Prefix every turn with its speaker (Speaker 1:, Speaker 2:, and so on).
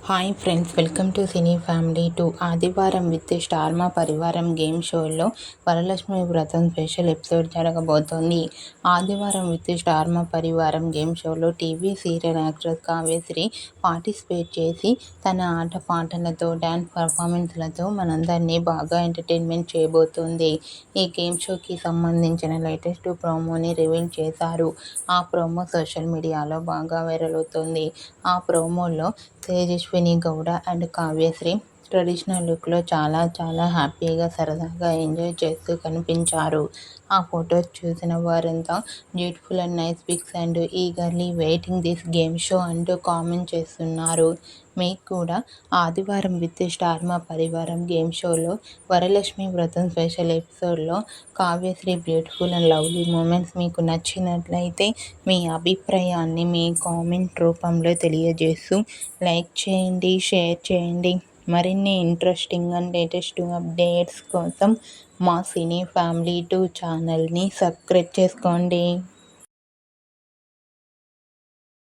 Speaker 1: Hi friends, welcome to cine family two. ఆదివారం with star మా పరివారం గేమ్ షోలో వరలక్ష్మి వ్రతం స్పెషల్ ఎపిసోడ్ జరగబోతోంది. ఆదివారం విత్ స్టార్ మా పరివారం గేమ్ షోలో TV serial actress Kavyasri participate చేసి తన ఆట పాటలతో డ్యాన్స్ పర్ఫార్మెన్స్లతో మనందరినీ బాగా ఎంటర్టైన్మెంట్ చేయబోతుంది. ఈ గేమ్ షోకి సంబంధించిన లేటెస్ట్ ప్రోమోని రివీల్ చేశారు. ఆ ప్రోమో సోషల్ మీడియాలో బాగా వైరల్ అవుతోంది. ఆ ప్రోమోలో తేజస్విని గౌడ అండ్ కావ్యశ్రీ ట్రెడిషనల్ లుక్లో చాలా హ్యాపీగా సరదాగా ఎంజాయ్ చేస్తూ కనిపించారు. ఆ ఫొటోస్ చూసిన వారంతా beautiful and nice pics and eagerly waiting this game show అంటూ కామెంట్ చేస్తున్నారు. మీకు కూడా ఆదివారం విత్ స్టార్ మా పరివారం గేమ్ షోలో వరలక్ష్మి వ్రతం స్పెషల్ ఎపిసోడ్లో Kavyasri beautiful and lovely moments మీకు నచ్చినట్లయితే మీ అభిప్రాయాన్ని మీ కామెంట్ రూపంలో తెలియజేస్తూ లైక్ చేయండి, షేర్ చేయండి. మరిన్ని ఇంట్రెస్టింగ్ అండ్ లేటెస్ట్ అప్డేట్స్ కోసం మా సినీ ఫ్యామిలీ 2 ఛానల్ని సబ్స్క్రైబ్ చేసుకోండి.